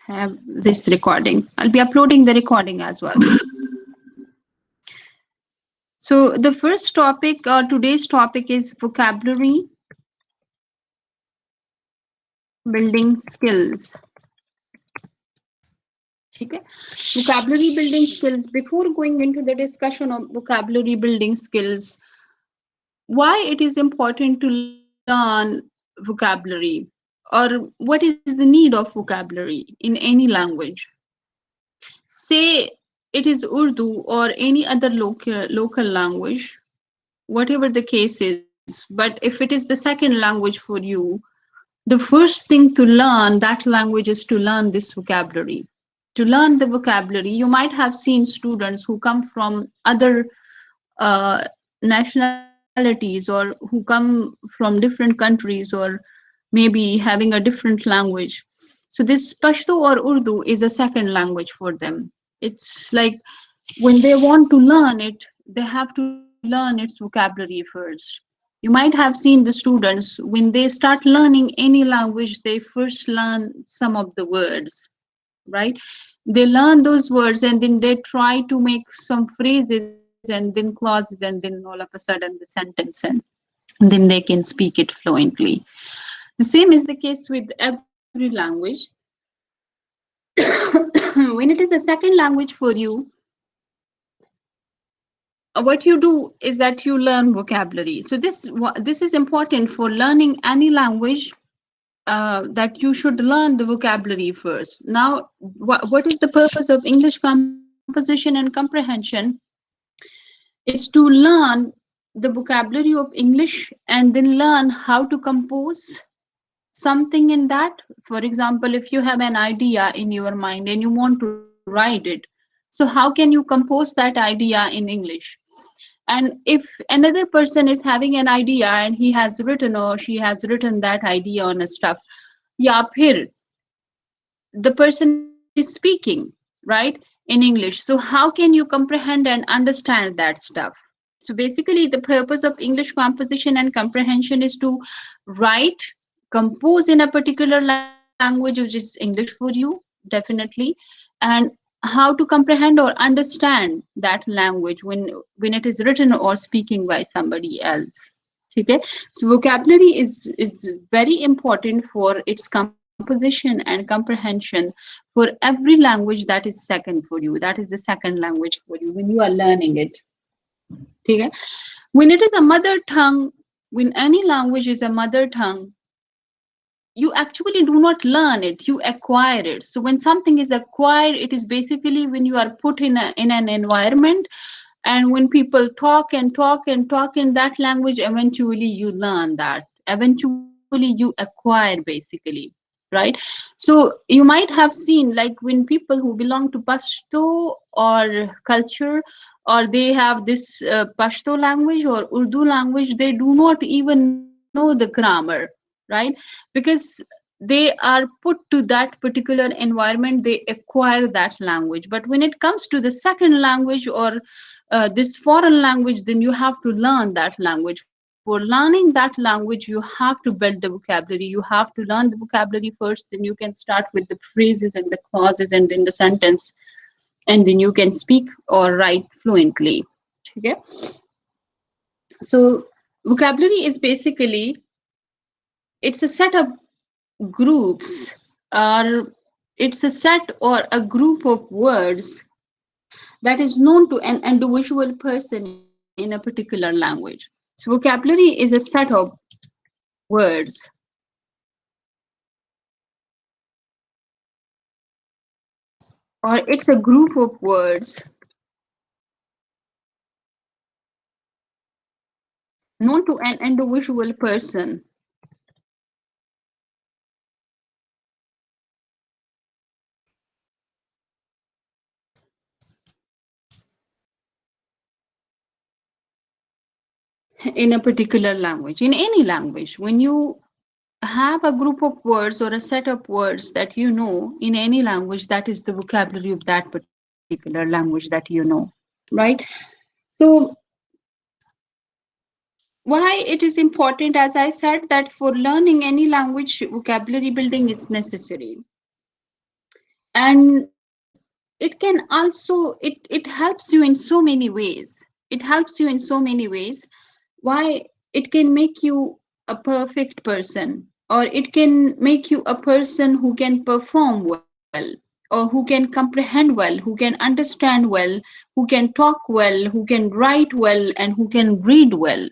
have this recording. I'll be uploading the recording as well. So the first topic, today's topic is vocabulary building skills. Okay. Vocabulary building skills. Before going into the discussion of vocabulary building skills, why it is important to learn vocabulary, or what is the need of vocabulary in any language? Say it is Urdu or any other local language, whatever the case is, but if it is the second language for you, the first thing to learn that language is to learn this vocabulary. To learn the vocabulary, you might have seen students who come from other nationalities, or who come from different countries, or maybe having a different language. So this Pashto or Urdu is a second language for them. It's like when they want to learn it, they have to learn its vocabulary first. You might have seen the students, when they start learning any language, they first learn some of the words, right? They learn those words and then they try to make some phrases and then clauses, and then all of a sudden the sentence, and then they can speak it fluently. The same is the case with every language. When it is a second language for you, what you do is that you learn vocabulary. So this is important for learning any language, that you should learn the vocabulary first. Now, what is the purpose of English composition and comprehension? Is to learn the vocabulary of English and then learn how to compose something in that. For example, if you have an idea in your mind and you want to write it, so how can you compose that idea in English? And if another person is having an idea and he has written or she has written that idea on a stuff, yeah, here the person is speaking, right, in English. So how can you comprehend and understand that stuff? So basically, the purpose of English composition and comprehension is to write, compose in a particular language, which is English for you, definitely, and how to comprehend or understand that language when it is written or speaking by somebody else. Okay, so vocabulary is very important for its composition and comprehension for every language that is second for you. That is the second language for you when you are learning it. Okay, when it is a mother tongue, when any language is a mother tongue, you actually do not learn it, you acquire it. So when something is acquired, it is basically when you are put in an environment, and when people talk and talk and talk in that language, eventually you learn that, eventually you acquire basically, right? So you might have seen, like, when people who belong to Pashto or culture, or they have this Pashto language or Urdu language, they do not even know the grammar, right? Because they are put to that particular environment, they acquire that language. But when it comes to the second language, or this foreign language, then you have to learn that language. For learning that language, you have to build the vocabulary, you have to learn the vocabulary first, then you can start with the phrases and the clauses and then the sentence, and then you can speak or write fluently. Okay, so vocabulary is basically, it's a set of groups, or it's a set or a group of words that is known to an individual person in a particular language. So vocabulary is a set of words or it's a group of words known to an individual person in a particular language. In any language, when you have a group of words or a set of words that you know in any language, that is the vocabulary of that particular language that you know, right? So why it is important, as I said, that for learning any language, vocabulary building is necessary. And it can also it helps you in so many ways. It helps you in so many ways. Why? It can make you a perfect person, or it can make you a person who can perform well, or who can comprehend well, who can understand well, who can talk well, who can write well, and who can read well.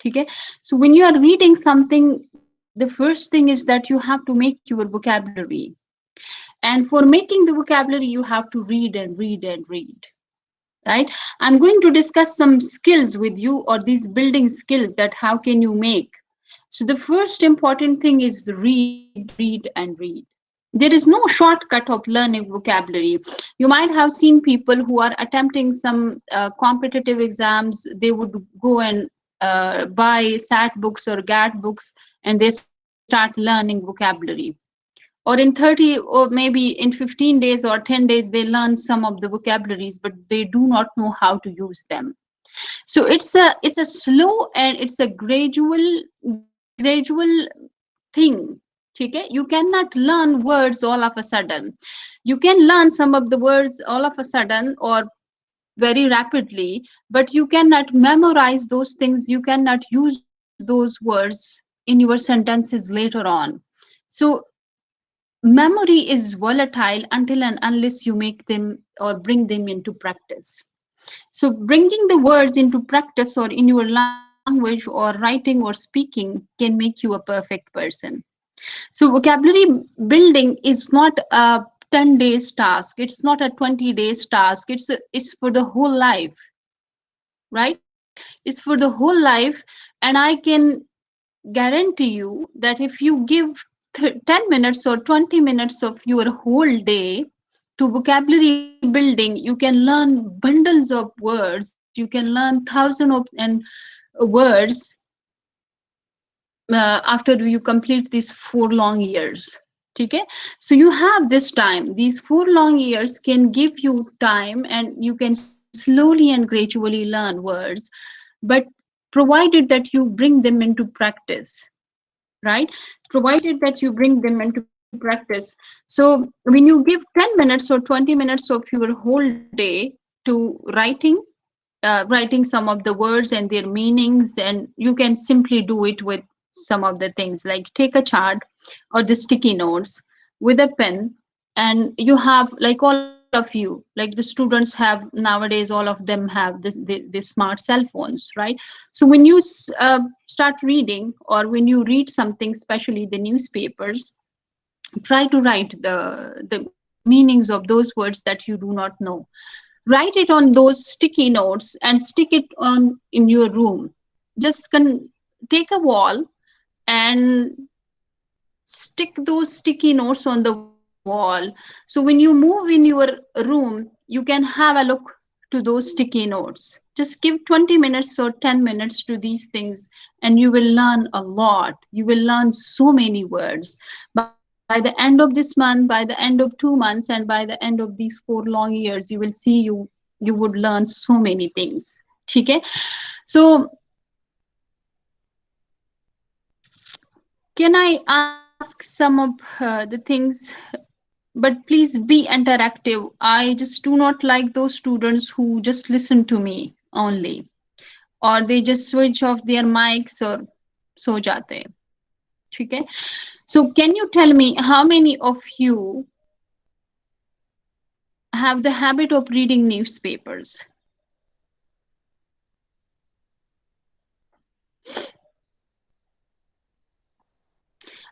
Okay? So when you are reading something, the first thing is that you have to make your vocabulary. And for making the vocabulary, you have to read and read and read. Right? I'm going to discuss some skills with you, or these building skills, that how can you make. So the first important thing is read, read, and read. There is no shortcut of learning vocabulary. You might have seen people who are attempting some competitive exams. They would go and buy sat books or gat books, and they start learning vocabulary. Or in 30, or maybe in 15 days or 10 days, they learn some of the vocabularies, but they do not know how to use them. So it's a slow and it's a gradual thing. Okay, you cannot learn words all of a sudden. You can learn some of the words all of a sudden or very rapidly, but you cannot memorize those things. You cannot use those words in your sentences later on. So memory is volatile until and unless you make them or bring them into practice. So bringing the words into practice or in your language or writing or speaking can make you a perfect person. So vocabulary building is not a 10 days task. It's not a 20 days task. It's for the whole life, right? It's for the whole life. And I can guarantee you that if you give 10 minutes or 20 minutes of your whole day to vocabulary building, you can learn bundles of words. You can learn thousands of and words after you complete these 4 long years. Okay, so you have this time. These 4 long years can give you time, and you can slowly and gradually learn words, but provided that you bring them into practice, right? Provided that you bring them into practice. So when you give 10 minutes or 20 minutes of your whole day to writing some of the words and their meanings, and you can simply do it with some of the things, like take a chart or the sticky notes with a pen. And you have, like, all of you, like the students have nowadays, all of them have this smart cell phones, right? So when you start reading, or when you read something, especially the newspapers, try to write the meanings of those words that you do not know. Write it on those sticky notes and stick it on in your room. Just take a wall and stick those sticky notes on the wall. So when you move in your room, you can have a look to those sticky notes. Just give 20 minutes or 10 minutes to these things, and you will learn a lot. You will learn so many words. By the end of this month, by the end of 2 months, and by the end of these 4 long years, you will see you would learn so many things. Okay? So can I ask some of the things? But please be interactive. I just do not like those students who just listen to me only, or they just switch off their mics or so jate. Okay? So can you tell me how many of you have the habit of reading newspapers?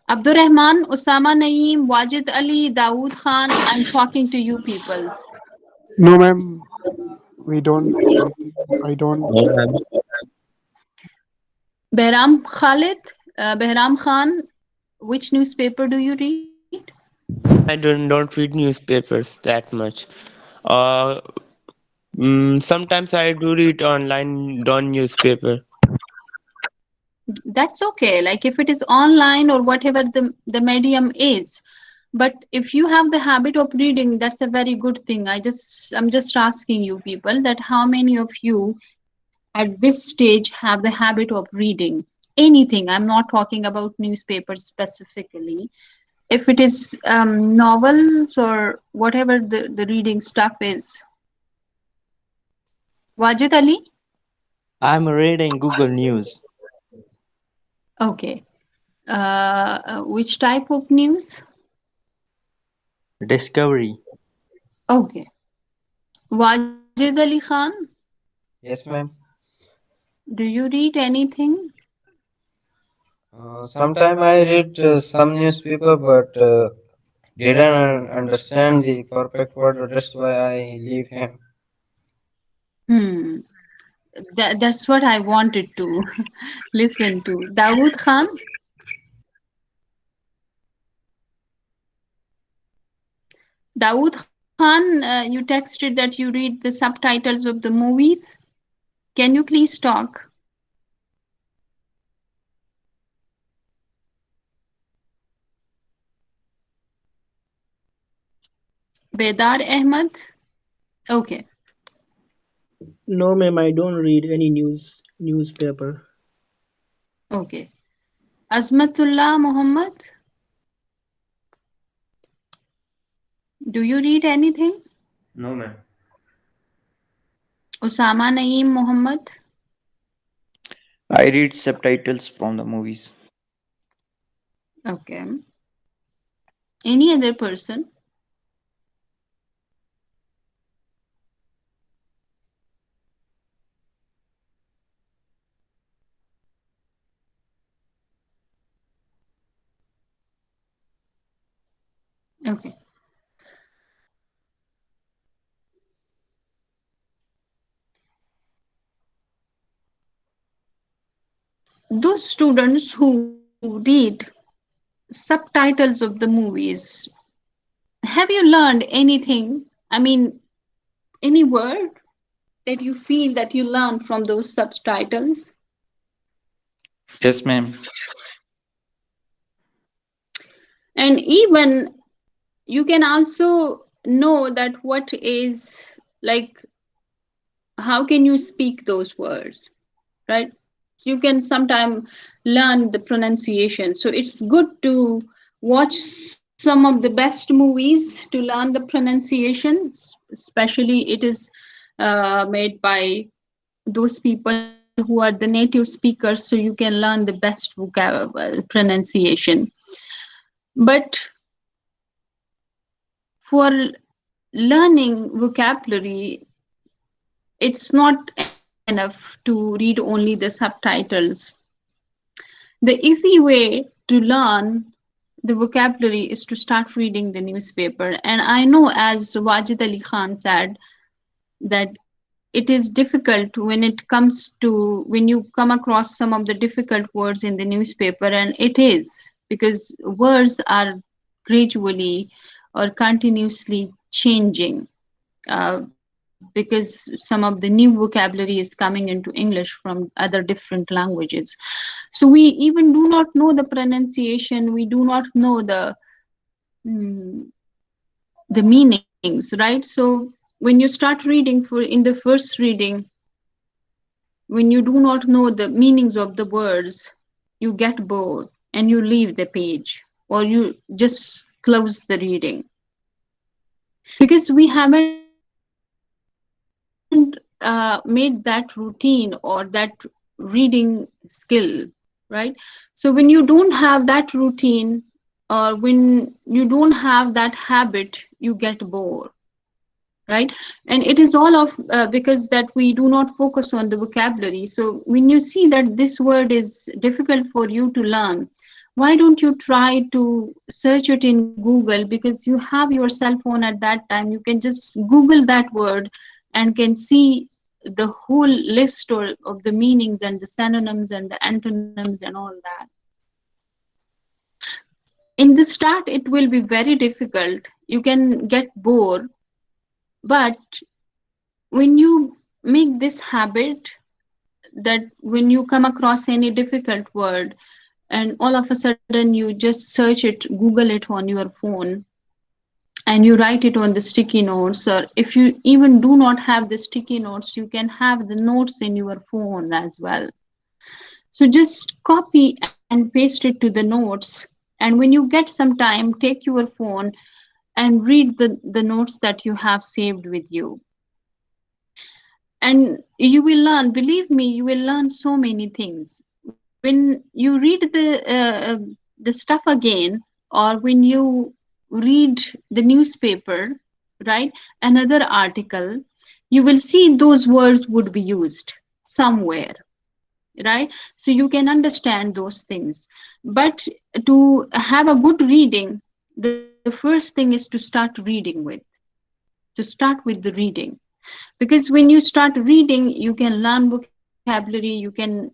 Abdurrahman, Osama Naeem, Wajid Ali, Dawood Khan, I'm talking to you people. No, ma'am, we don't. I don't. No, ma'am. Behram Khalid, Behram Khan, which newspaper do you read? I don't read newspapers that much. Uh, Sometimes I do read online, non newspaper. That's okay, like if it is online or whatever the medium is. But if you have the habit of reading, that's a very good thing. I'm just asking you people, that how many of you at this stage have the habit of reading anything. I'm not talking about newspapers specifically. if it is novels or whatever the reading stuff is. Wajid Ali? I'm reading Google News. Okay. Which type of news? Discovery. Okay. Wajid Ali Khan, Yes, ma'am. do you read anything? Sometime I read some newspaper, but didn't understand the perfect word. That's why I leave him. Hmm. That's what I wanted to listen to. Dawood Khan, Dawood Khan, you texted that you read the subtitles of the movies. Can you please talk? Bedar Ahmed? Okay, No, ma'am, I don't read any newspaper. okay. Azmatullah Muhammad, do you read anything? No, ma'am. Osama Naeem Muhammad? I read subtitles from the movies. Okay. Any other person? Okay. Those students who read subtitles of the movies, have you learned anything? I mean, any word that you feel that you learned from those subtitles? Yes, ma'am. And even you can also know that what is like, how can you speak those words, right? You can sometime learn the pronunciation. So it's good to watch some of the best movies to learn the pronunciations, especially it is made by those people who are the native speakers, so you can learn the best pronunciation. But for learning vocabulary, it's not enough to read only the subtitles. The easy way to learn the vocabulary is to start reading the newspaper. And I know, as Wajid Ali Khan said, that it is difficult when it comes to when you come across some of the difficult words in the newspaper, and it is because words are gradually or continuously changing, because some of the new vocabulary is coming into English from other different languages. So we even do not know the pronunciation, we do not know mm, the meanings, right? So when you start reading for in the first reading, when you do not know the meanings of the words, you get bored and you leave the page or you just close the reading because we haven't made that routine or that reading skill, right? So when you don't have that routine or when you don't have that habit, you get bored, right? And it is all of because that we do not focus on the vocabulary. So when you see that this word is difficult for you to learn, why don't you try to search it in Google? Because you have your cell phone at that time, you can just Google that word and can see the whole list or of the meanings and the synonyms and the antonyms and all that. In the start it will be very difficult, you can get bored, but when you make this habit that when you come across any difficult word and all of a sudden you just search it, Google it on your phone, and you write it on the sticky notes, or if you even do not have the sticky notes, you can have the notes in your phone as well. So just copy and paste it to the notes And when you get some time, take your phone and read the notes that you have saved with you. And you will learn, believe me, you will learn so many things. When you read the stuff again, or when you read the newspaper, right, another article, you will see those words would be used somewhere, right? So you can understand those things. But to have a good reading, the first thing is to start reading with, to start with the reading. Because when you start reading, you can learn vocabulary, you can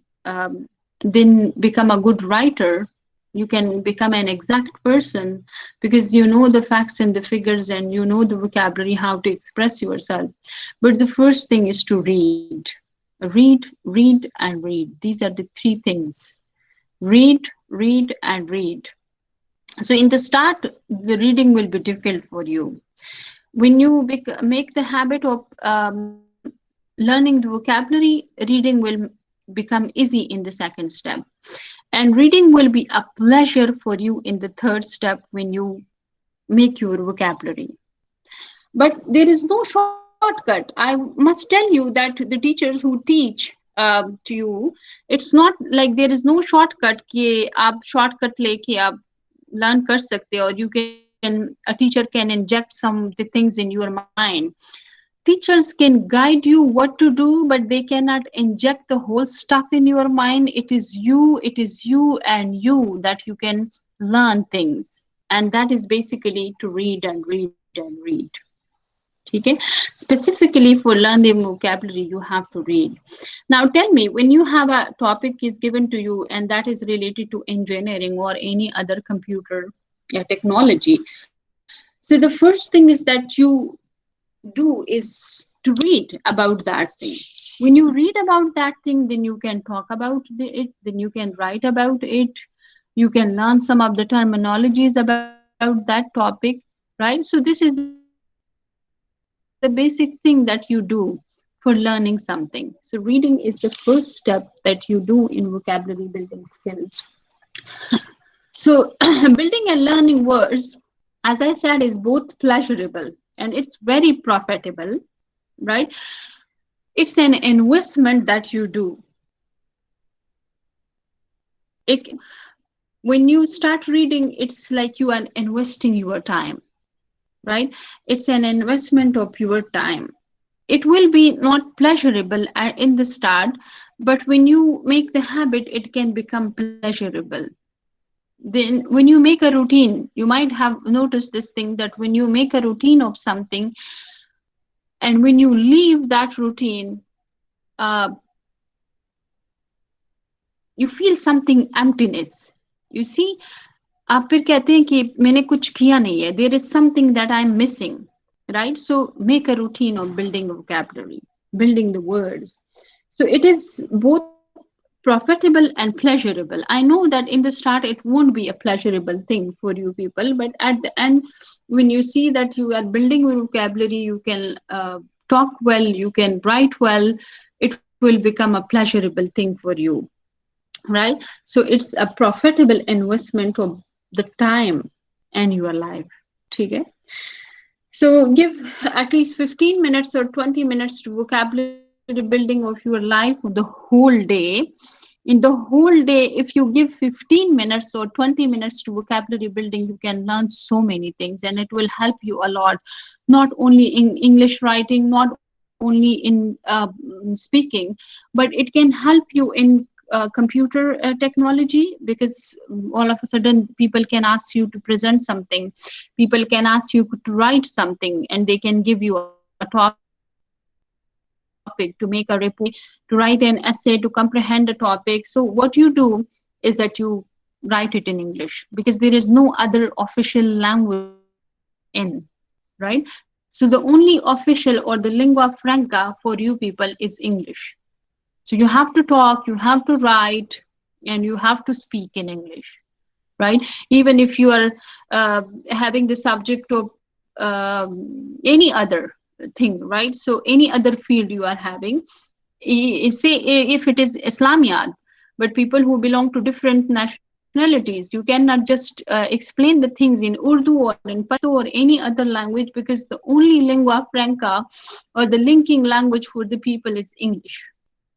then become a good writer, you can become an exact person, because you know the facts and the figures, and you know the vocabulary, how to express yourself. But the first thing is to read and read. These are the three things: read and read. So in the start, the reading will be difficult for you. When you make the habit of learning the vocabulary, reading will become easy in the second step. And reading will be a pleasure for you in the third step when you make your vocabulary. But there is no shortcut. I must tell you that the teachers who teach to you, it's not like there is no shortcut कि आप shortcut लेके आप learn कर सकते, or you can, a teacher can inject some the things in your mind. Teachers can guide you what to do, but they cannot inject the whole stuff in your mind. It is you and you that you can learn things. And that is basically to read and read and read. Okay? Specifically for learning vocabulary, you have to read. Now tell me, when you have a topic is given to you and that is related to engineering or any other computer technology, so the first thing is that you do is to read about that thing. When you read about that thing, then you can talk about it, then you can write about it, you can learn some of the terminologies about that topic, right? So this is the basic thing that you do for learning something. So reading is the first step that you do in vocabulary building skills. So building and learning words, as I said, is both pleasurable and it's very profitable, right? It's an investment that you do. It, when you start reading, it's like you are investing your time, right? It's an investment of your time. It will be not pleasurable in the start, but when you make the habit, it can become pleasurable. Then when you make a routine, you might have noticed this thing, that when you make a routine of something and when you leave that routine, uh, you feel something emptiness. You see, आप फिर कहते हैं कि मैंने कुछ किया नहीं है, there is something that I'm missing, right? So make a routine of building vocabulary, building the words. So it is both profitable and pleasurable. I know that in the start it won't be a pleasurable thing for you people, but at the end, when you see that you are building your vocabulary, you can talk well, you can write well, it will become a pleasurable thing for you, right? So it's a profitable investment of the time and your life. Okay? So give at least 15 minutes or 20 minutes to vocabulary building of your life the whole day. In the whole day, if you give 15 minutes or 20 minutes to vocabulary building, you can learn so many things, and it will help you a lot, not only in English writing, not only in speaking, but it can help you in computer technology, because all of a sudden people can ask you to present something, people can ask you to write something, and they can give you a topic to make a report, to write an essay, to comprehend a topic. So what you do is that you write it in English, because there is no other official language in, right? So the only official or the lingua franca for you people is English. So you have to talk, you have to write, and you have to speak in English, right? Even if you are having the subject of any other thing, right? So any other field you are having, say if it is Islamiyat, but people who belong to different nationalities, personalities. You cannot just explain the things in Urdu or in Pashto or any other language, because the only lingua franca or the linking language for the people is English,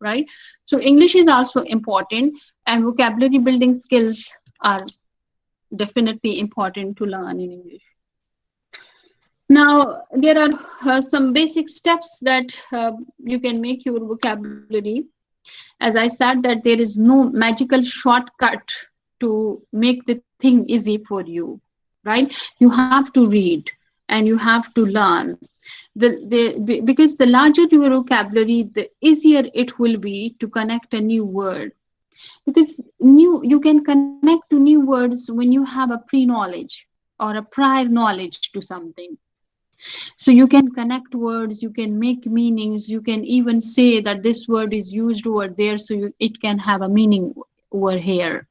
right? So English is also important, and vocabulary building skills are definitely important to learn in English. Now, there are some basic steps that you can make your vocabulary. As I said, that there is no magical shortcut to make the thing easy for you, right? You have to read and you have to learn. Because the larger your vocabulary, the easier it will be to connect a new word. Because you can connect to new words when you have a pre-knowledge or a prior knowledge to something. So you can connect words, you can make meanings, you can even say that this word is used over there, so it can have a meaning over here.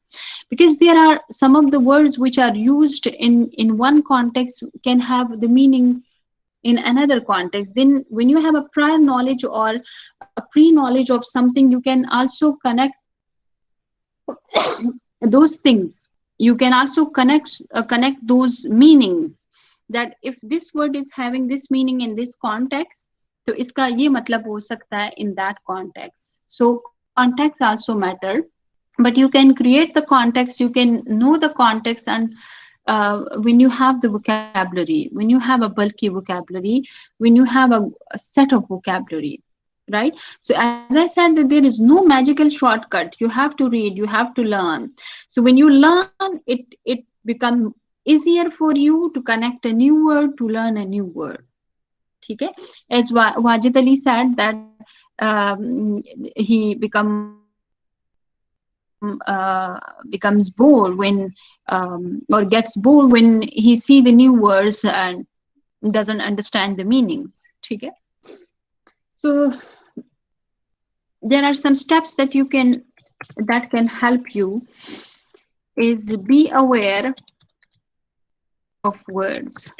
Because there are some of the words which are used in one context can have the meaning in another context. Then when you have a prior knowledge or a pre-knowledge of something, you can also connect those things. You can also connect those meanings, that if this word is having this meaning in this context, तो इसका ये मतलब हो सकता है in that context. So context also matter, but you can create the context, you can know the context. And when you have the vocabulary, when you have a bulky vocabulary, when you have a set of vocabulary, right? So as I said, that there is no magical shortcut. You have to read, you have to learn. So when you learn it become easier for you to connect a new word, to learn a new word. Okay, as Wajid Ali said that he becomes bored when or gets bored when he see the new words and doesn't understand the meanings. Okay, so there are some steps that can help you. Is be aware of words.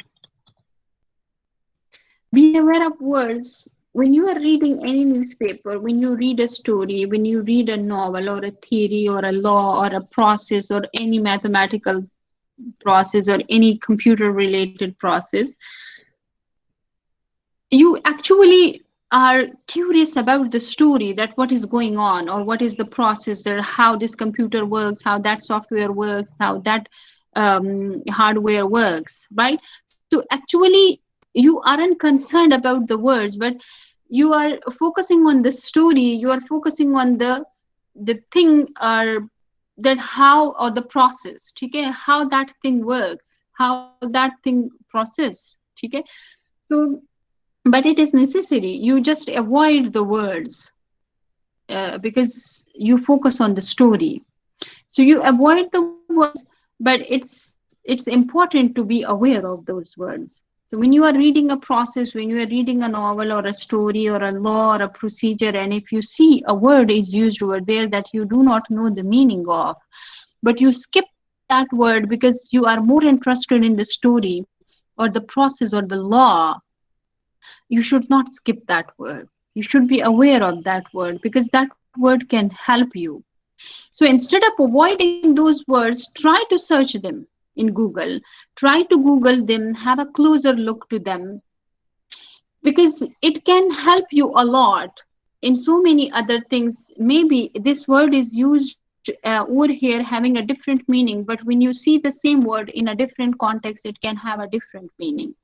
Be aware of words. When you are reading any newspaper, when you read a story, when you read a novel or a theory or a law or a process or any mathematical process or any computer related process, you actually are curious about the story, that what is going on or what is the process, or how this computer works, how that software works, how that hardware works, right? So actually you aren't concerned about the words, but you are focusing on the story, you are focusing on the thing, or that how, or the process, okay, how that thing works, how that thing process, okay. So but it is necessary, you just avoid the words because you focus on the story. So you avoid the words, but it's important to be aware of those words. So when you are reading a process, when you are reading a novel or a story or a law or a procedure, and if you see a word is used over there that you do not know the meaning of, but you skip that word because you are more interested in the story or the process or the law, you should not skip that word. You should be aware of that word, because that word can help you. So instead of avoiding those words, try to search them in Google. Try to Google them, have a closer look to them, because it can help you a lot in so many other things. Maybe this word is used over here having a different meaning, but when you see the same word in a different context, it can have a different meaning.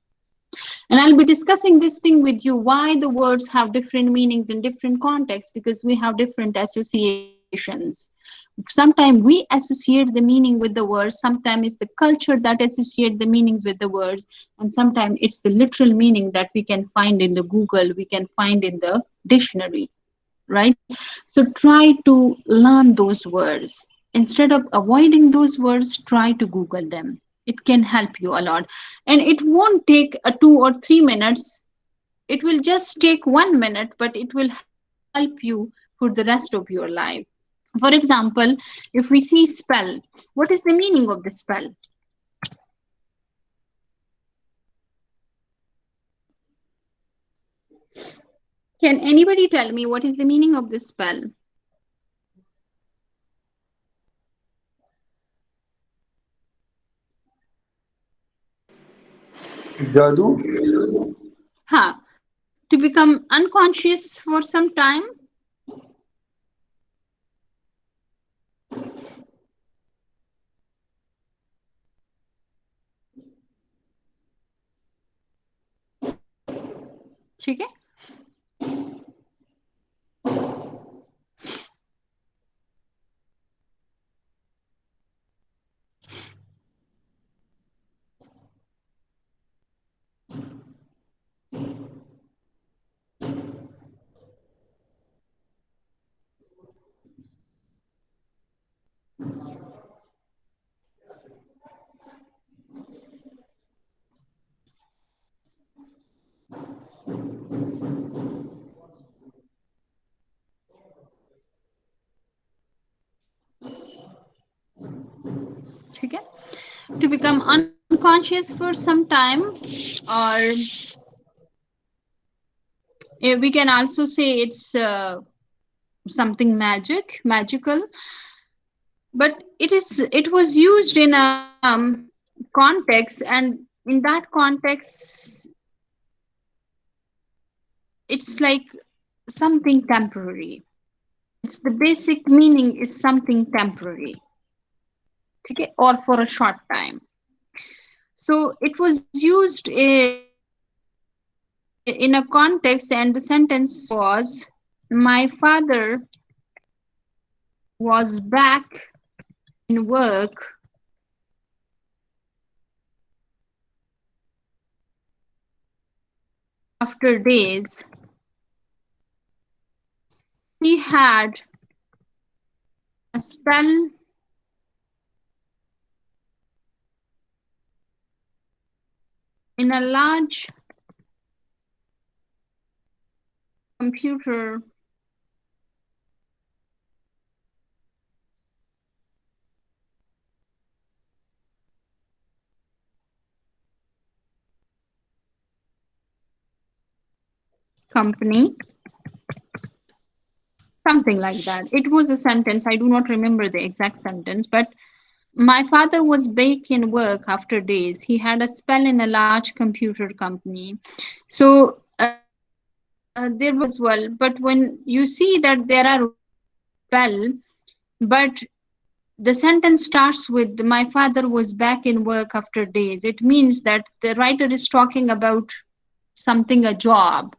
And I'll be discussing this thing with you, why the words have different meanings in different contexts, because we have different associations. Sometimes we associate the meaning with the words, sometimes it's the culture that associate the meanings with the words, and sometimes it's the literal meaning that we can find in the Google, we can find in the dictionary, right? So try to learn those words. Instead of avoiding those words, try to Google them. It can help you a lot. And it won't take 2 or 3 minutes. It will just take 1 minute, but it will help you for the rest of your life. For example, if we see spell, what is the meaning of the spell? Can anybody tell me what is the meaning of this spell? जादू हाँ, to become unconscious for some time. ठीक है. ठीक है. To become unconscious for some time, or we can also say it's something magical, but it was used in a context, and in that context it's like something temporary. It's the basic meaning is something temporary, okay, or for a short time. So it was used in a context, and the sentence was, my father was back in work after days. He had a spell in a large computer company, something like that. It was a sentence. I do not remember the exact sentence, but my father was back in work after days. He had a spell in a large computer company. So there was well, but when you see that there are well, but the sentence starts with my father was back in work after days. It means that the writer is talking about something, a job.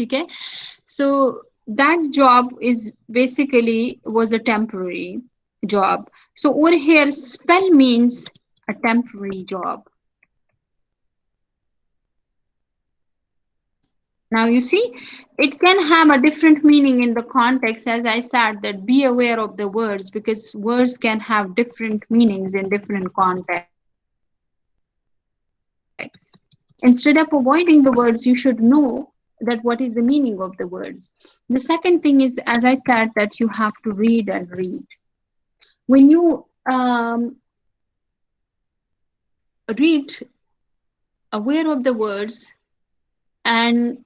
Okay? So that job is basically was a temporary job. So over here, spell means a temporary job. Now you see, it can have a different meaning in the context. As I said, that be aware of the words, because words can have different meanings in different contexts. Instead of avoiding the words, you should know that what is the meaning of the words. The second thing is, as I said, that you have to read and read. When you read, aware of the words, and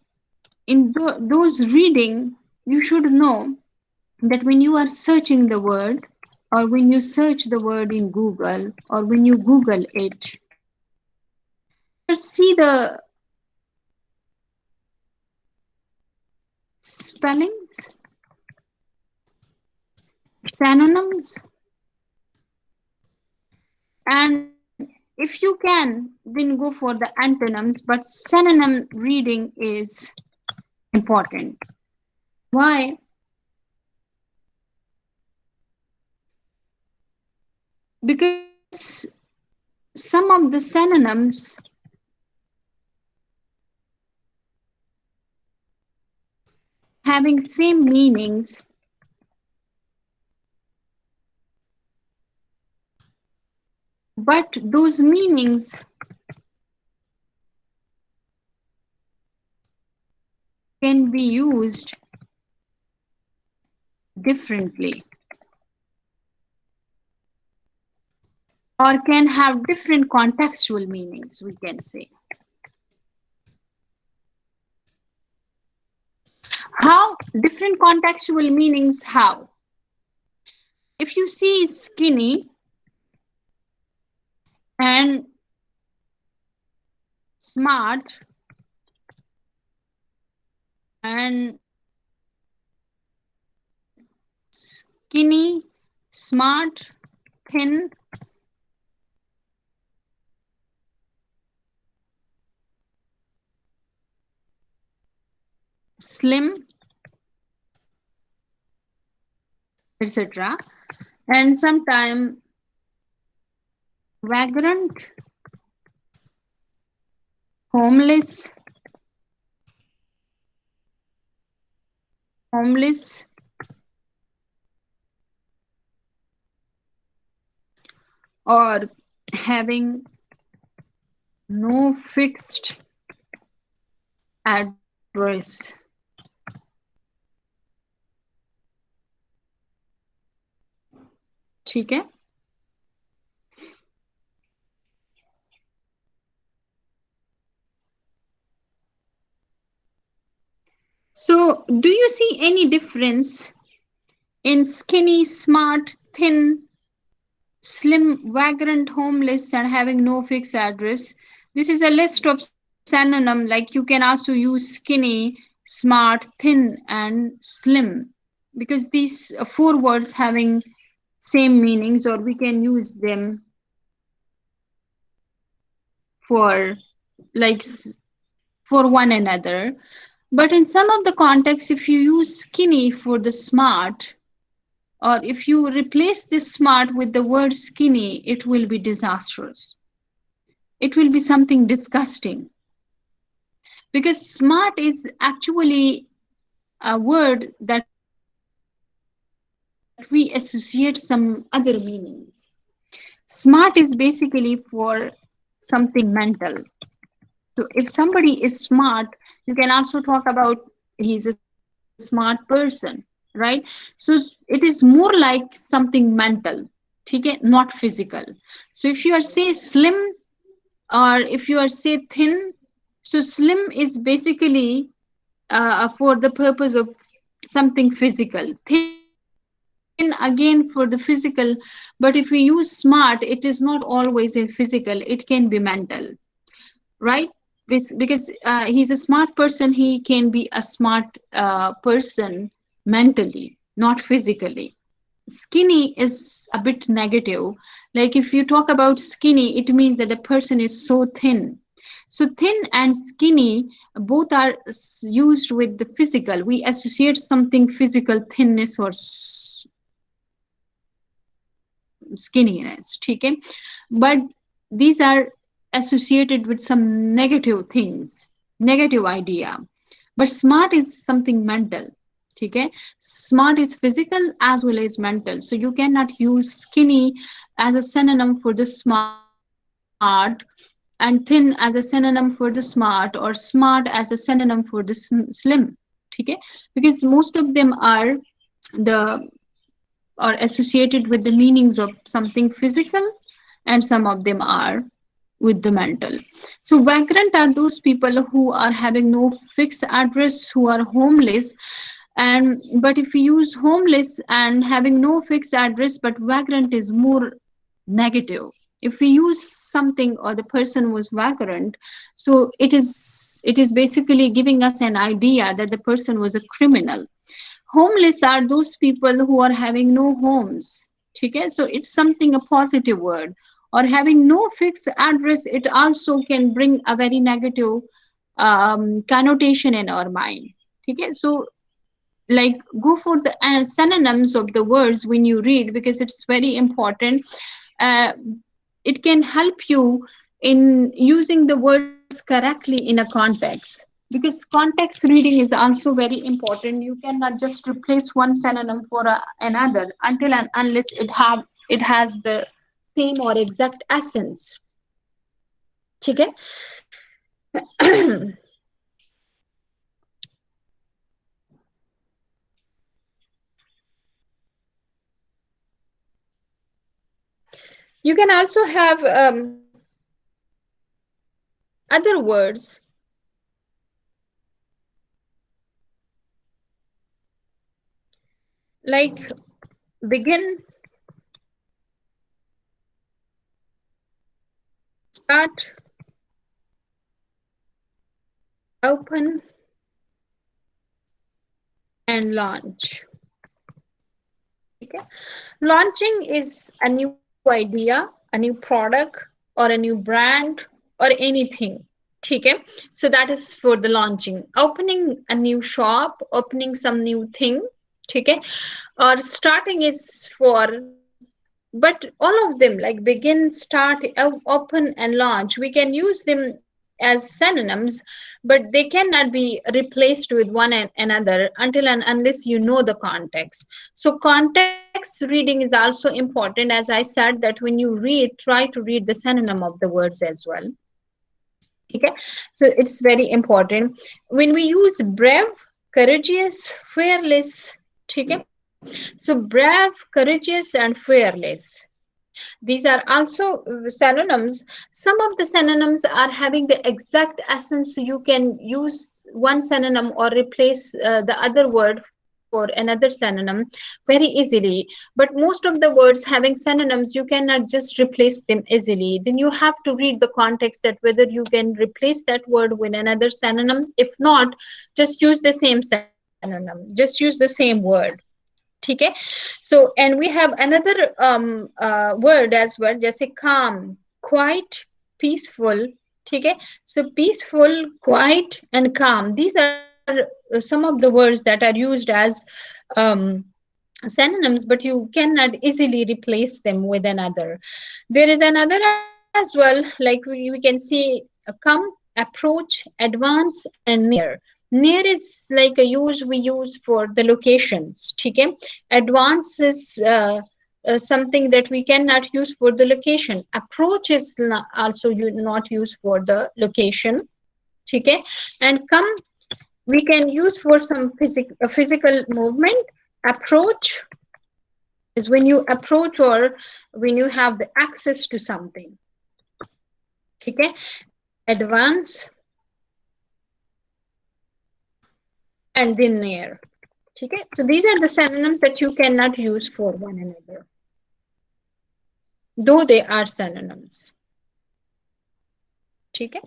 in those reading, you should know that when you are searching the word, or when you search the word in Google, or when you Google it, first see the spellings, synonyms, and if you can, then go for the antonyms, but synonym reading is important. Why? Because some of the synonyms having same meanings but those meanings can be used differently or can have different contextual meanings, we can say. How? Different contextual meanings, how? If you see skinny and smart, and skinny, smart, thin, slim, etc. And sometimes vagrant, homeless, homeless, or having no fixed address. ठीक है. So, do you see any difference in skinny, smart, thin, slim, vagrant, homeless, and having no fixed address? This is a list of synonym. Like you can also use skinny, smart, thin, and slim, because these four words having same meanings, or we can use them for like for one another. But in some of the contexts, if you use skinny for the smart, or if you replace this smart with the word skinny, it will be disastrous. It will be something disgusting, because smart is actually a word that we associate some other meanings. Smart is basically for something mental. So if somebody is smart, you can also talk about he's a smart person, right? So it is more like something mental, okay, not physical. So if you are say slim, or if you are say thin, so slim is basically for the purpose of something physical, thin again for the physical. But if we use smart, it is not always in physical, it can be mental, right? Because he's a smart person, he can be a smart person mentally, not physically. Skinny is a bit negative. Like if you talk about skinny, it means that the person is so thin. So thin and skinny both are used with the physical. We associate something physical, thinness or skinniness, okay? But these are associated with some negative things, negative idea. But smart is something mental, okay? Smart is physical as well as mental. So you cannot use skinny as a synonym for the smart, and thin as a synonym for the smart, or smart as a synonym for the slim, okay? Because most of them are the or associated with the meanings of something physical, and some of them are with the mental. So vagrant are those people who are having no fixed address, who are homeless. And but if we use homeless and having no fixed address, but vagrant is more negative. If we use something or the person was vagrant, so it is basically giving us an idea that the person was a criminal. Homeless are those people who are having no homes. Okay, so it's something a positive word. Or having no fixed address, it also can bring a very negative connotation in our mind. Okay, so like go for the synonyms of the words when you read, because it's very important. uh, it can help you in using the words correctly in a context, because context reading is also very important. You cannot just replace one synonym for another until and unless it has the same or exact essence. Okay. You can also have other words like begin, start, open and launch. Okay. Launching is a new idea, a new product, or a new brand, or anything. Okay. So that is for the launching. Opening a new shop, opening some new thing. Okay. Or starting is for, but all of them like begin, start, open, and launch, we can use them as synonyms, but they cannot be replaced with one and another until and unless you know the context. So context reading is also important. As I said, that when you read, try to read the synonym of the words as well. Okay, so it's very important. When we use brave, courageous, fearless, okay, so brave, courageous, and fearless, these are also synonyms. Some of the synonyms are having the exact essence, so you can use one synonym or replace the other word for another synonym very easily. But most of the words having synonyms, you cannot just replace them easily. Then you have to read the context that whether you can replace that word with another synonym. If not, just use the same synonym, just use the same word. ठीक है. So and we have another word as well, जैसे calm, quiet, peaceful. ठीक है. So peaceful, quiet, and calm, these are some of the words that are used as um, synonyms, but you cannot easily replace them with another. There is another as well, like we can see come, approach, advance, and near. Near is like a use we use for the locations. Okay. Advance is something that we cannot use for the location. Approach is also not used for the location. Okay. And come, we can use for some physical movement. Approach is when you approach or when you have the access to something. Okay. Advance and then near. Okay. So these are the synonyms that you cannot use for one another, though they are synonyms. Okay.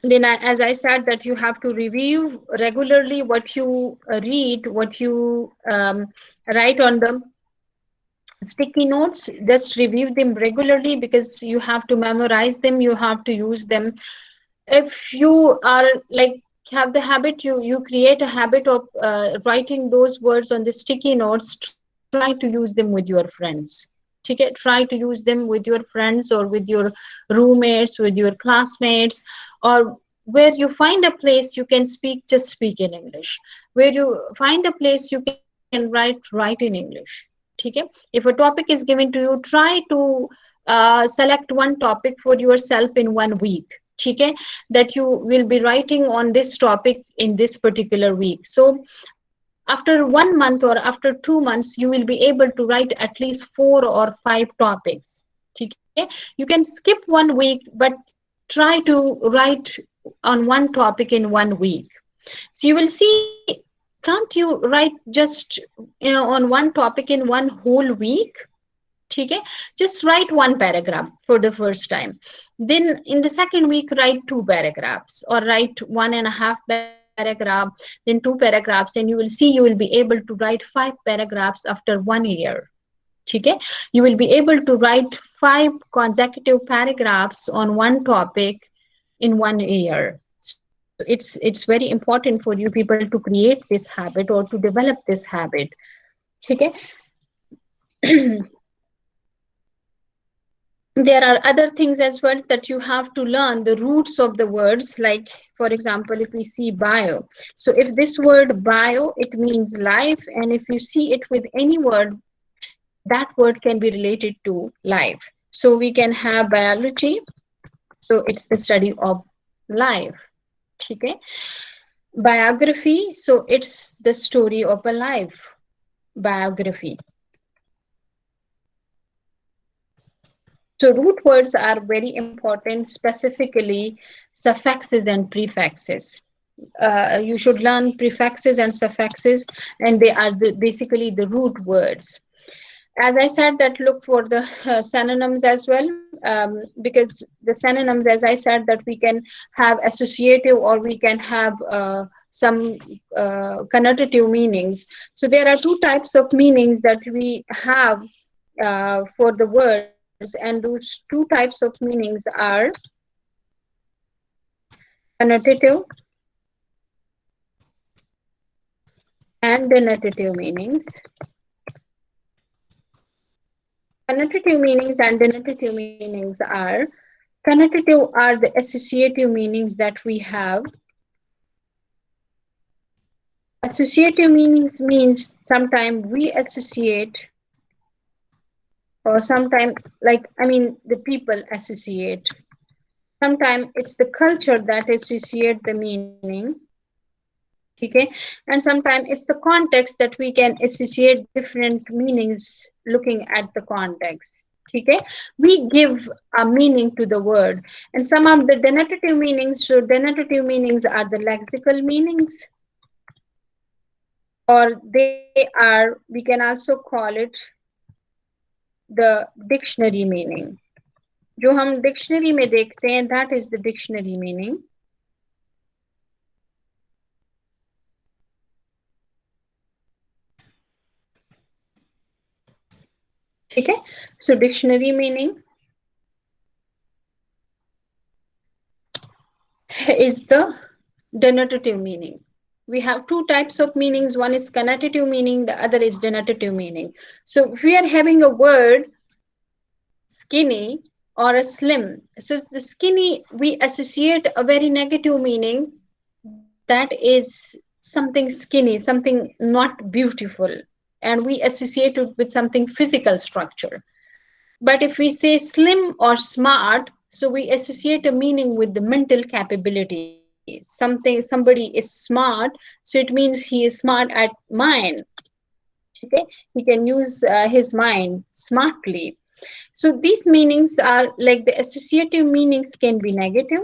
Then as I said, that you have to review regularly what you read, what you write on the sticky notes. Just review them regularly because you have to memorize them, you have to use them. If you are like have the habit, you create a habit of writing those words on the sticky notes, try to use them with your friends. Okay, try to use them with your friends or with your roommates, with your classmates, or where you find a place you can speak, just speak in English. Where you find a place you can write in English. Okay. If a topic is given to you, try to select one topic for yourself in 1 week. Okay, that you will be writing on this topic in this particular week. So after 1 month or after 2 months, you will be able to write at least 4 or 5 topics. Okay, you can skip 1 week, but try to write on one topic in 1 week. So you will see, can't you write just on one topic in one whole week? Okay, just write one paragraph for the first time. Then in the second week, write 2 paragraphs or write 1.5 paragraph, then 2 paragraphs, and you will see you will be able to write 5 paragraphs after 1 year. Okay, you will be able to write 5 consecutive paragraphs on one topic in 1 year. So it's very important for you people to create this habit or to develop this habit. Okay. There are other things as well that you have to learn the roots of the words. Like for example, if we see bio, so if this word bio, it means life, and if you see it with any word, that word can be related to life. So we can have biology, so it's the study of life. Okay. Biography, so it's the story of a life. Biography. So root words are very important, specifically suffixes and prefixes. You should learn prefixes and suffixes, and they are basically the root words. As I said, that look for the synonyms as well, because the synonyms, as I said, that we can have associative or we can have some connotative meanings. So there are two types of meanings that we have for the words, and those two types of meanings are connotative and denotative meanings. Connotative meanings and denotative meanings are: connotative are the associative meanings that we have. Associative meanings means sometimes we associate, or sometimes, like, I mean, the people associate. Sometimes it's the culture that associate the meaning. Okay, and sometimes it's the context that we can associate different meanings looking at the context. Okay, we give a meaning to the word, and some of the denotative meanings. So denotative meanings are the lexical meanings, or they are, we can also call it the dictionary meaning. जो हम dictionary में देखते हैं, that is the dictionary meaning. ठीक है, so dictionary meaning is the denotative meaning. We have two types of meanings. One is connotative meaning, the other is denotative meaning. So if we are having a word skinny or a slim, so the skinny, we associate a very negative meaning, that is something skinny, something not beautiful, and we associate it with something physical structure. But if we say slim or smart, so we associate a meaning with the mental capability. Somebody is smart, so it means he is smart at mind. Okay, he can use his mind smartly. So these meanings are like, the associative meanings can be negative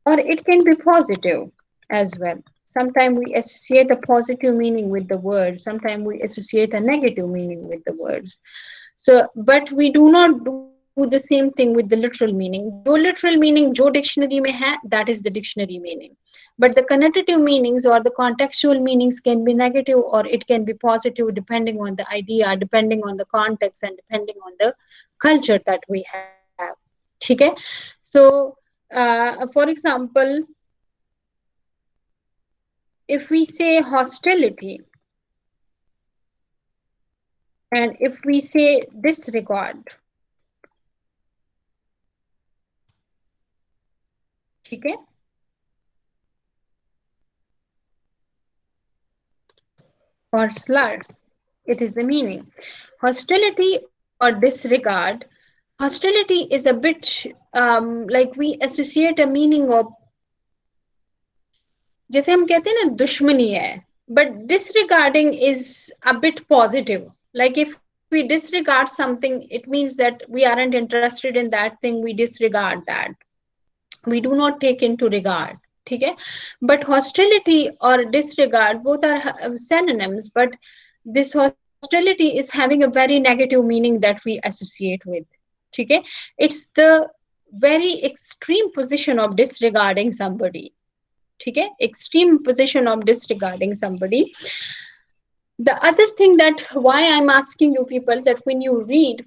or it can be positive as well. Sometimes we associate a positive meaning with the word, sometimes we associate a negative meaning with the words. So, but we do not do the same thing with the literal meaning. जो literal meaning जो dictionary में है, that is the dictionary meaning. But the connotative meanings or the contextual meanings can be negative or it can be positive, depending on the idea, depending on the context, and depending on the culture that we have. ठीक है? So, for example, if we say hostility and if we say disregard, ठीक है, or slur, it is the meaning. Hostility or disregard. Hostility is a bit like we associate a meaning of, जैसे हम कहते हैं ना दुश्मनी है, but disregarding is a bit positive. Like if we disregard something, it means that we aren't interested in that thing, we disregard that, we do not take into regard. ठीक है, but hostility or disregard both are synonyms, but this hostility is having a very negative meaning that we associate with. ठीक है, it's the very extreme position of disregarding somebody. ठीक है, extreme position of disregarding somebody. The other thing that why I'm asking you people that when you read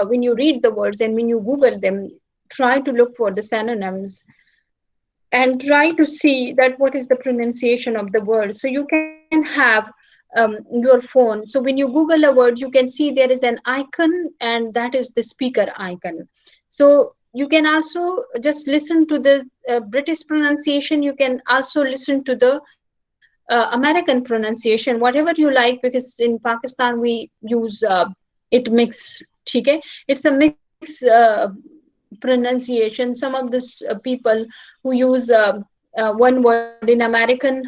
when you read the words and when you Google them, try to look for the synonyms and try to see that what is the pronunciation of the word. So you can have your phone. So when you Google a word, you can see there is an icon, and that is the speaker icon. So you can also just listen to the British pronunciation. You can also listen to the American pronunciation, whatever you like, because in Pakistan we use it mix. ठीक है, it's a mix pronunciation. Some of these people who use one word in American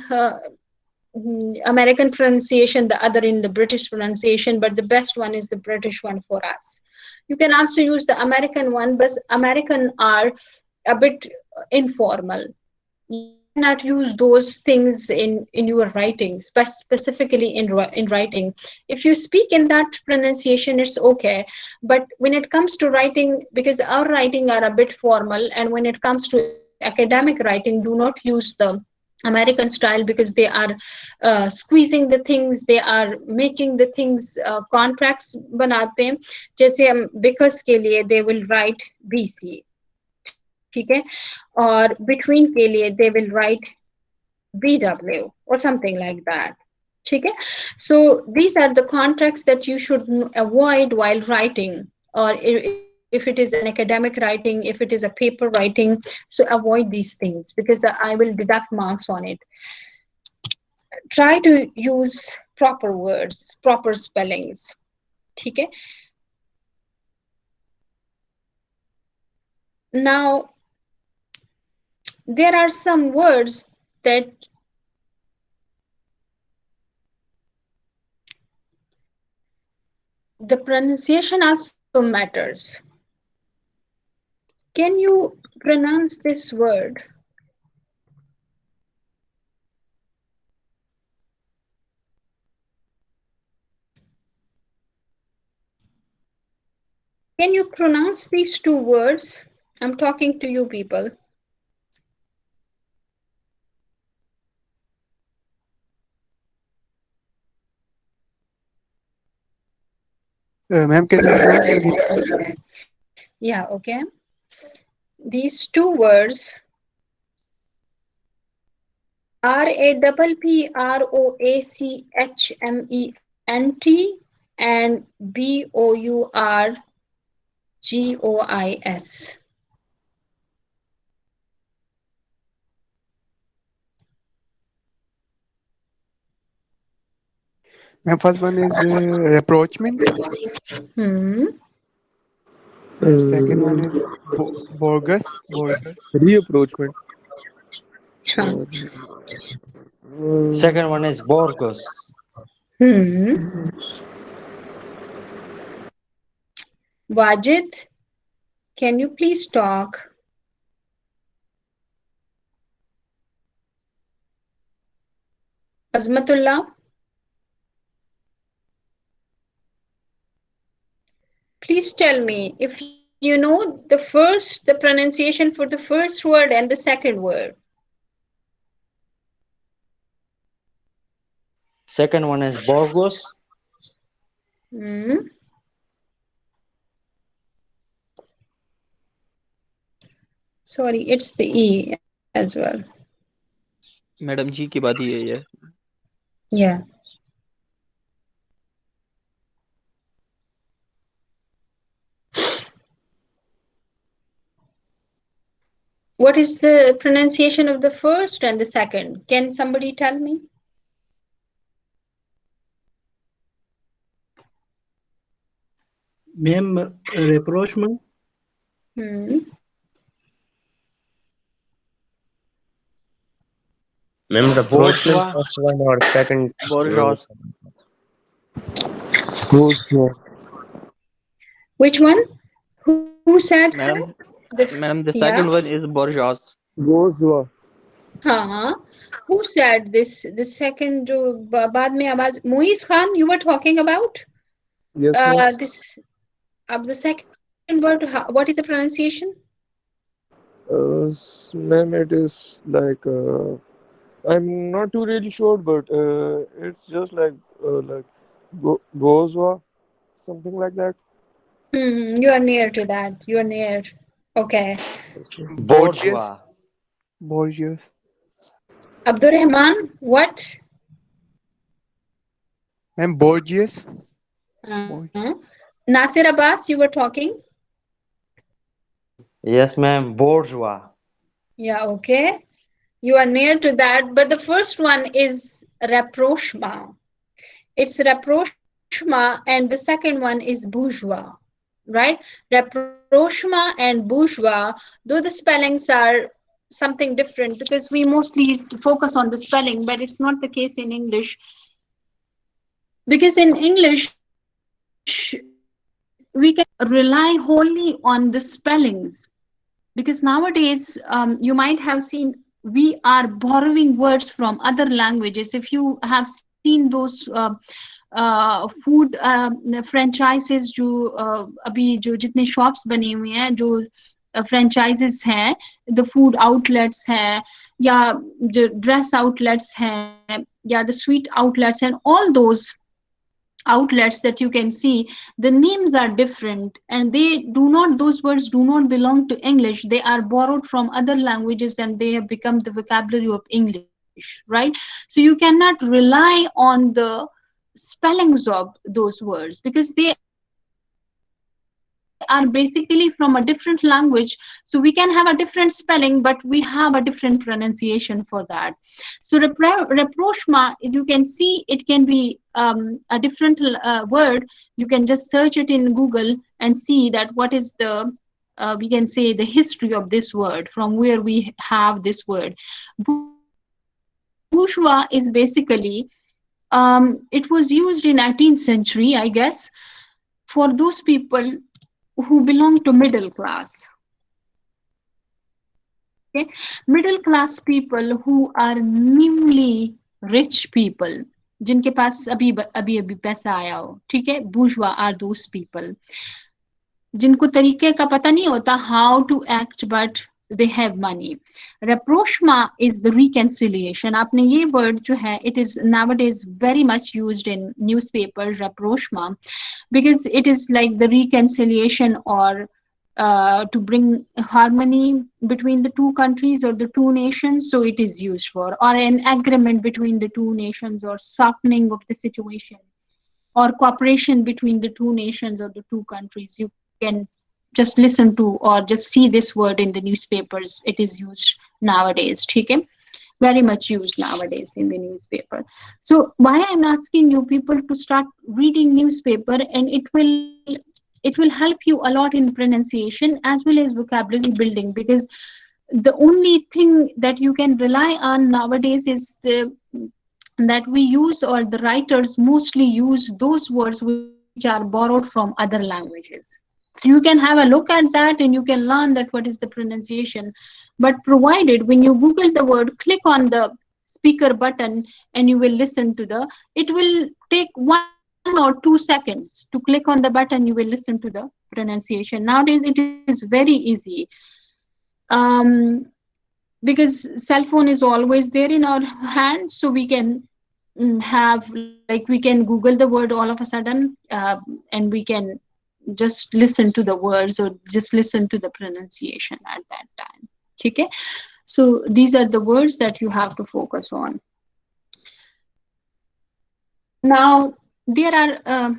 pronunciation, the other in the British pronunciation, but the best one is the British one for us. You can also use the American one, but American are a bit informal. cannot use those things in your writing, specifically in writing. If you speak in that pronunciation, it's okay. But when it comes to writing, because our writing are a bit formal, and when it comes to academic writing, do not use the American style, because they are squeezing the things, they are making the things contracts बनाते हैं. जैसे हम because के लिए they will write BC, ठीक है, और between के लिए they will write BW or something like that. ठीक है. So these are the contracts that you should avoid while writing, or if it is an academic writing, if it is a paper writing. So avoid these things, because I will deduct marks on it. Try to use proper words, proper spellings. ठीक है. Now there are some words that the pronunciation also matters. Can you pronounce this word? Can you pronounce these two words? I'm talking to you people. Ma'am, can you once repeat? Yeah, okay. These two words, RAPPROACHMENT and BOURGOIS. Ma'am, first one is rapprochement. Hmm. Second one Uh, is bogus. Bogus. Reapproachment. Huh. Or, uh, Second one is Borgos. Hmm. Wajid, can you please talk? Azmatullah, please tell me if you know the pronunciation for the first word and the second word. Second one is Borgos. Hmm. Sorry, it's the E as well. Madam ji की बात ही है ये. Yeah. What is the pronunciation of the first and the second? Can somebody tell me? Ma'am, rapprochement. Hmm. Ma'am, rapprochement Bourgeois. first one or second. Bourgeois. Bourgeois. Which one? Who said so? Madam, madam, the Yeah. second one is bourgeois. Bourgeois. हाँ. Who said this? The second जो बाद में आवाज Muiz Khan, you were talking about Yes, ma'am. this the second word. What is the pronunciation? Ma'am, it is like I'm not too really sure, but it's just like bourgeois, something like that. You are near to that. You are near. Okay. Borgias. Bourgeois. Borgias. Abdurrahman, what? Ma'am, Borgias. Nasir Abbas, you were talking. Yes, ma'am. Bourgeois. Yeah, okay. You are near to that, but the first one is rapprochement. It's rapprochement, and the second one is bourgeois, right? Rapprochement and bourgeois, though the spellings are something different, because we mostly focus on the spelling, but it's not the case in English. Because in English, we can rely wholly on the spellings. Because nowadays, you might have seen we are borrowing words from other languages. If you have seen those food franchises जो अभी जो जितने shops बने हुए हैं जो franchises हैं the food outlets हैं या जो ड्रेस आउटलेट्स हैं या the sweet outlets and all those outlets that you can see, the names are different and they do not, those words do not belong to English. They are borrowed from other languages and they have become the vocabulary of English, right? So you cannot rely on the spellings of those words because they are basically from a different language. So we can have a different spelling, but we have a different pronunciation for that. So rapprochement, as you can see, it can be a different word. You can just search it in Google and see that what is the we can say the history of this word, from where we have this word. Bourgeois is basically it was used in 18th century, I guess, for those people who belong to middle class. Okay, middle class people who are newly rich people, जिनके पास अभी अभी अभी पैसा आया हो, ठीक है, bourgeois are those people जिनको तरीके का पता नहीं होता how to act but they have money. Rapprochement is the reconciliation. आपने ये word जो है, it is nowadays very much used in newspaper, rapprochement, because it is like the reconciliation or to bring harmony between the two countries or the two nations. So it is used for, or an agreement between the two nations, or softening of the situation, or cooperation between the two nations or the two countries. You can just listen to or just see this word in the newspapers. It is used nowadays. Okay? Very much used nowadays in the newspaper. So why I'm asking you people to start reading newspaper, and it will help you a lot in pronunciation as well as vocabulary building, because the only thing that you can rely on nowadays is the that we use, or the writers mostly use those words which are borrowed from other languages. So you can have a look at that and you can learn that what is the pronunciation. But provided when you Google the word, click on the speaker button and you will listen to the, it will take 1 or 2 seconds to click on the button, you will listen to the pronunciation. Nowadays it is very easy. Um, because cell phone is always there in our hand, so we can have, like, we can Google the word all of a sudden, and we can just listen to the words or just listen to the pronunciation at that time. Okay, so these are the words that you have to focus on. Now there are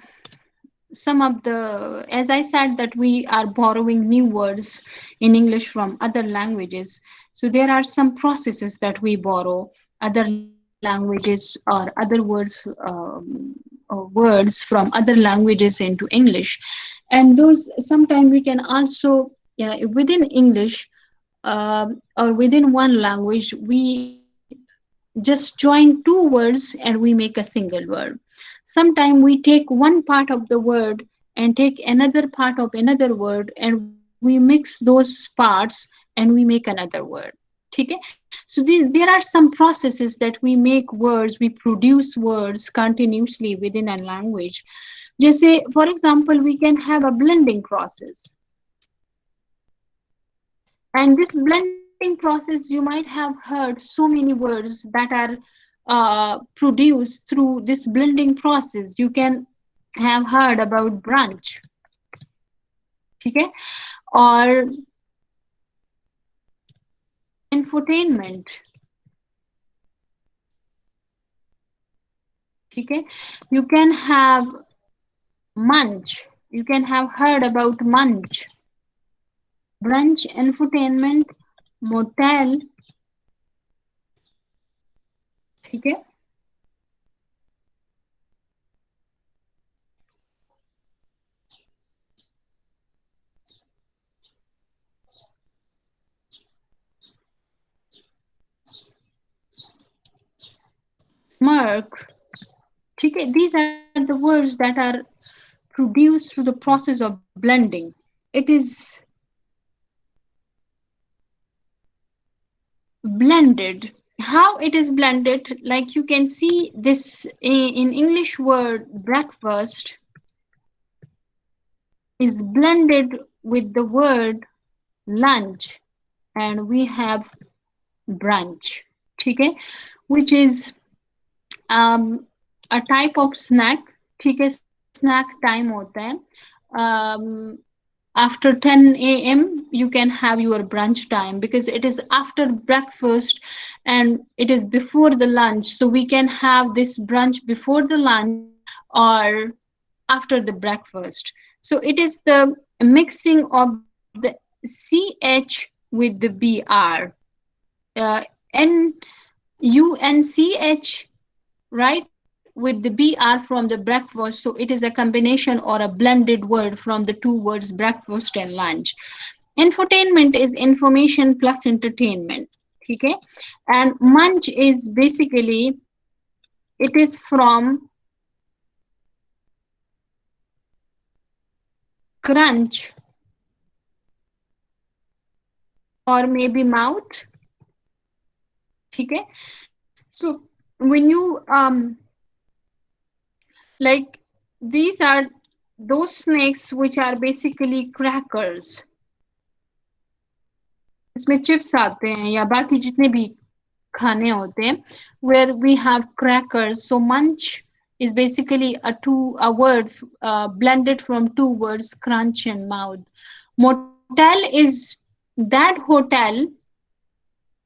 some of the, as I said, that we are borrowing new words in English from other languages. So there are some processes that we borrow other languages or other words from other languages into English. And those sometimes we can also, within English, or within one language, we just join two words and we make a single word. Sometimes we take one part of the word and take another part of another word and we mix those parts and we make another word. Okay? So there are some processes that we make words, we produce words continuously within a language. Just say, for example, we can have a blending process. And this blending process, you might have heard so many words that are produced through this blending process. You can have heard about brunch, okay, or infotainment, okay. You can have munch. You can have heard about munch, brunch, infotainment, motel, okay. Smirk, okay. These are the words that are produced through the process of blending. It is blended. How it is blended? Like you can see this in English word breakfast is blended with the word lunch, and we have brunch. Okay, which is a type of snack. ठीक है, snack time होता है. After 10 a.m. you can have your brunch time, because it is after breakfast and it is before the lunch, so we can have this brunch before the lunch or after the breakfast. So it is the mixing of the ch with the br, n u n c h, right, with the br from the breakfast. So it is a combination or a blended word from the two words breakfast and lunch. Infotainment is information plus entertainment. Okay, and munch is basically, it is from crunch or maybe mouth. Okay, so when you like, these are those snakes which are basically crackers. इसमें chips आते हैं या बाकी जितने भी खाने होते हैं, where we have crackers. So munch is basically a word blended from two words, crunch and mouth. Motel is that hotel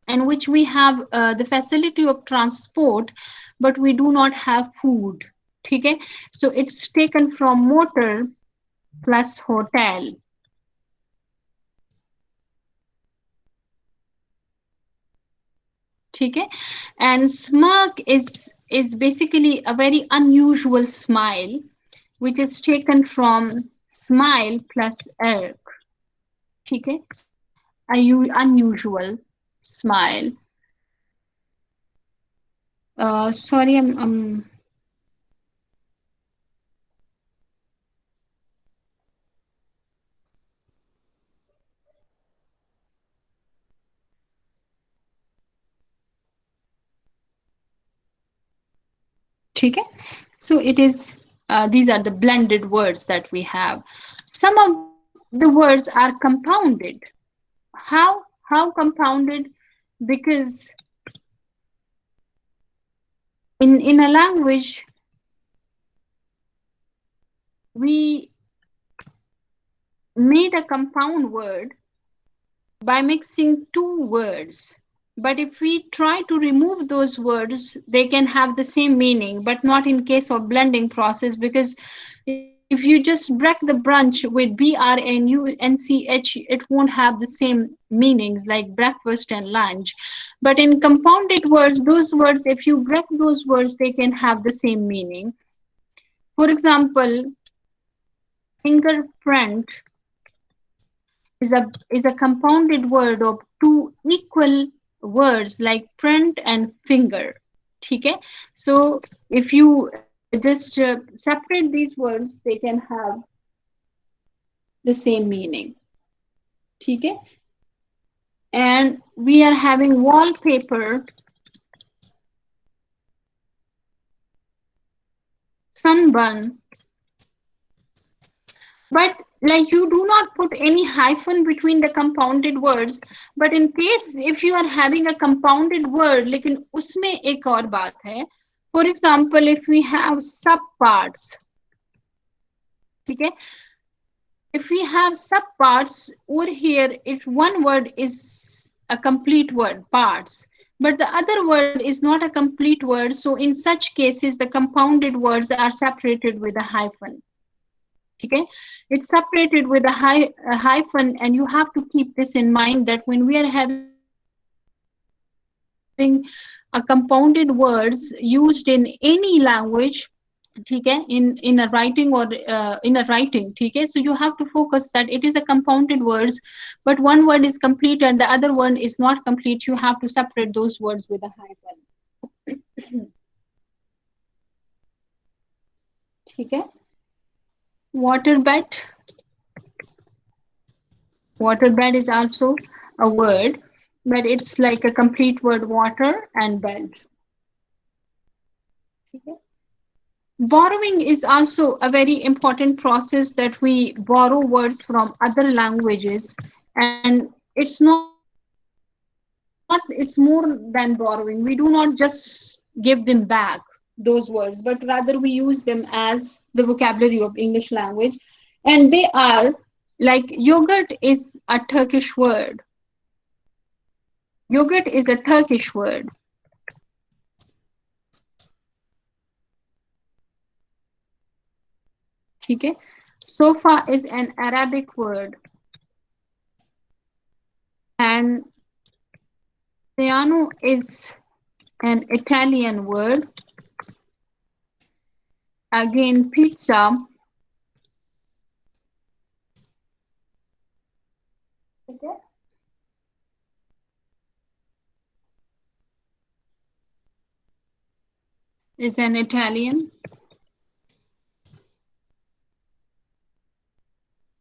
in which we have the facility of transport, but we do not have food. Okay, so it's taken from motor plus hotel. Okay, and smirk is basically a very unusual smile, which is taken from smile plus irk. Okay, unusual smile. Sorry, I'm Okay, so it is these are the blended words that we have. Some of the words are compounded. How compounded? Because in a language we made a compound word by mixing two words. But if we try to remove those words, they can have the same meaning, but not in case of blending process, because if you just break the brunch with BRNUNCH, it won't have the same meanings like breakfast and lunch. But in compounded words, those words, if you break those words, they can have the same meaning. For example, fingerprint is a compounded word of two equal words like print and finger. Okay, so if you just separate these words, they can have the same meaning. Okay, and we are having wallpaper, sunburn, but like you do not put any hyphen between the compounded words. But in case if you are having a compounded word, लेकिन उसमें एक और बात है. For example, if we have subparts, okay, if we have subparts, over here, if one word is a complete word, parts, but the other word is not a complete word, so in such cases, the compounded words are separated with a hyphen. Okay, it's separated with a hyphen, and you have to keep this in mind that when we are having a compounded words used in any language, ठीक है, in a writing or in a writing, ठीक है, so you have to focus that it is a compounded words, but one word is complete and the other one is not complete. You have to separate those words with a hyphen. ठीक है. Waterbed is also a word but it's like a complete word, water and bed. Okay. Borrowing is also a very important process that we borrow words from other languages, and it's more than borrowing. We do not just give them back those words, but rather we use them as the vocabulary of English language. And they are like yogurt is a Turkish word. Yogurt is a Turkish word. Okay. Sofa is an Arabic word, and piano is an Italian word. Again, pizza is an Italian.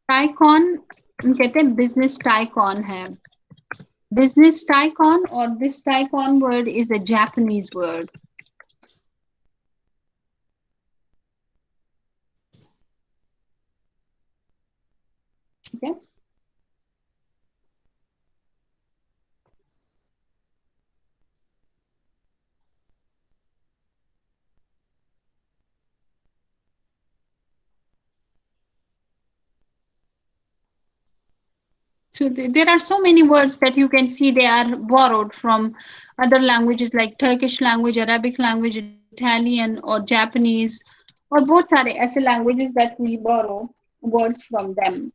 Tycoon हम कहते हैं business tycoon है. Business tycoon or this tycoon word is a Japanese word. Okay. So there are so many words that you can see they are borrowed from other languages like Turkish language, Arabic language, Italian or Japanese, or both सारे ऐसे languages that we borrow words from them.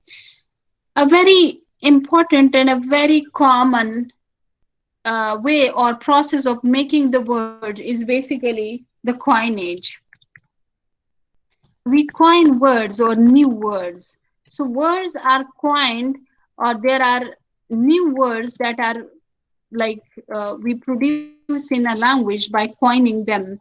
A very important and a very common way or process of making the word is basically the coinage. We coin words or new words. So words are coined, or there are new words that are like we produce in a language by coining them.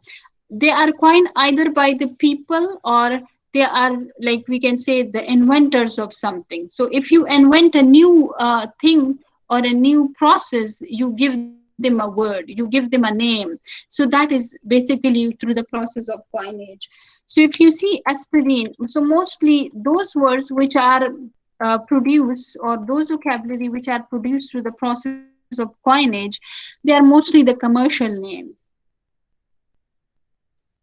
They are coined either by the people or they are, like we can say, the inventors of something. So if you invent a new thing or a new process, you give them a word, you give them a name. So that is basically through the process of coinage. So if you see aspirin, so mostly those words which are produced, or those vocabulary which are produced through the process of coinage, they are mostly the commercial names.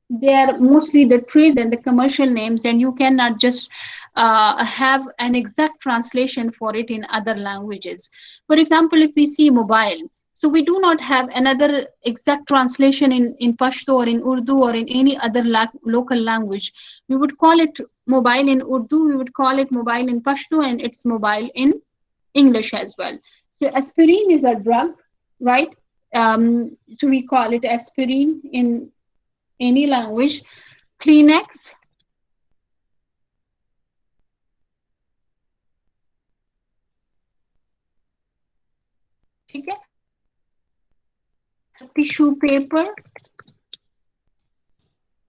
They are mostly the trades and the commercial names, and you cannot just have an exact translation for it in other languages. For example, if we see mobile, so we do not have another exact translation in Pashto or in Urdu or in any other local language. We would call it mobile in Urdu, we would call it mobile in Pashto, and it's mobile in English as well. So aspirin is a drug, right? So we call it aspirin in any language. Kleenex, ठीक है? Tissue paper,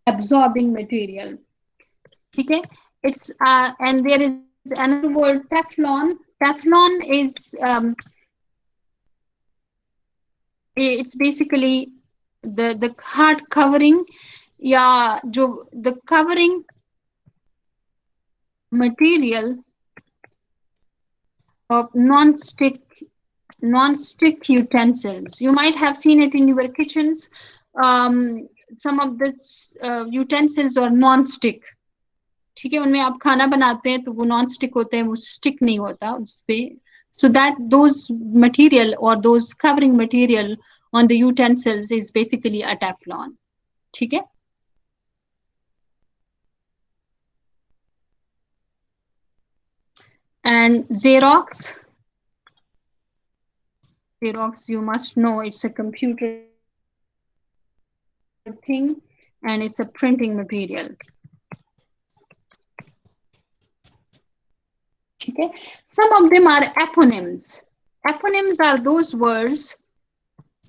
absorbing material. Okay, it's and there is another word, Teflon. Teflon is it's basically the hard covering, yeah, the covering material of non-stick utensils. You might have seen it in your kitchens. Some of this utensils are non-stick. ठीक है, उनमें आप खाना बनाते हैं तो वो non stick होते हैं, वो स्टिक नहीं होता उस पे. So that those material or those covering material on the utensils is basically a Teflon. ठीक है. And Xerox, you must know, it's a computer thing and it's a printing material. Okay. Some of them are eponyms. Eponyms are those words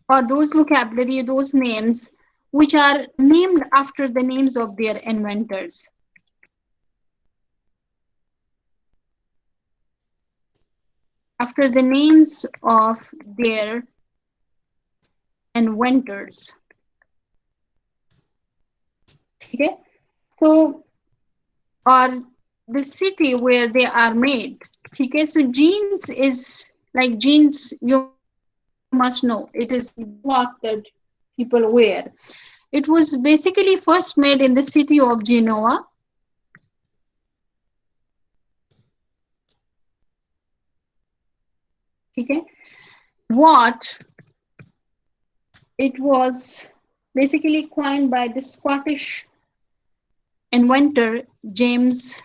or those vocabulary, those names which are named after the names of their inventors. After the names of their inventors. Okay, so or the city where they are made. Okay, so jeans is like jeans. You must know it is the cloth that people wear. It was basically first made in the city of Genoa. Okay, what it was basically coined by the Scottish inventor James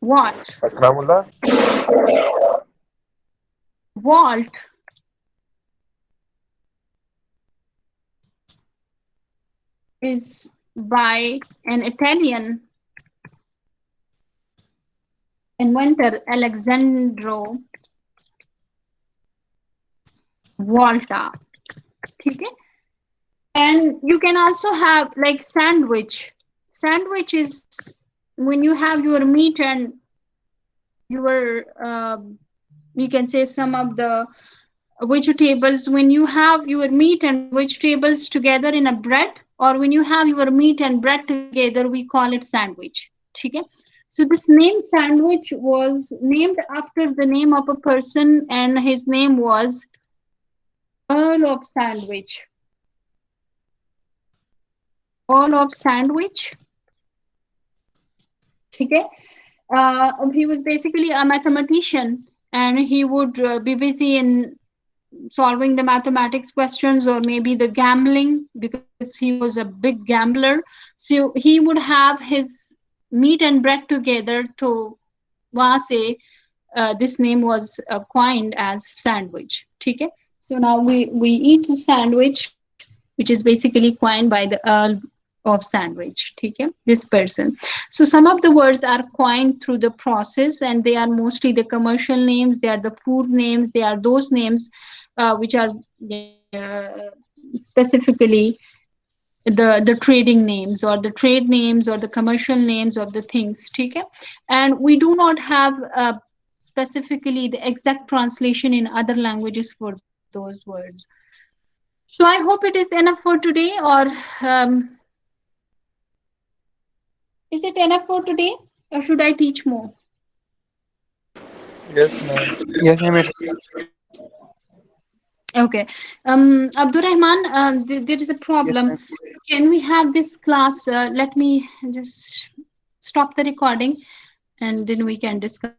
Watt. Akramullah? Walt is by an Italian inventor Alessandro Volta. Okay? And you can also have like sandwich. Sandwich is when you have your meat and your you can say some of the vegetables. When you have your meat and vegetables together in a bread, or when you have your meat and bread together, we call it sandwich. Okay, so this name sandwich was named after the name of a person, and his name was Earl of Sandwich. Earl of Sandwich. Okay, he was basically a mathematician, and he would be busy in solving the mathematics questions or maybe the gambling, because he was a big gambler. So he would have his meat and bread together to say this name was coined as sandwich. Okay, so now we eat the sandwich, which is basically coined by the Earl of Sandwich. Okay, this person. So some of the words are coined through the process, and they are mostly the commercial names, they are the food names, they are those names which are specifically the trading names or the trade names or the commercial names of the things. Okay, and we do not have specifically the exact translation in other languages for those words. So I hope it is enough for today, or um, is it enough for today, or should I teach more? Yes, ma'am. Yes, ma'am. Okay. Abdurrahman, there is a Yes, problem. ma'am. Can we have this class? Let me just stop the recording and then we can discuss.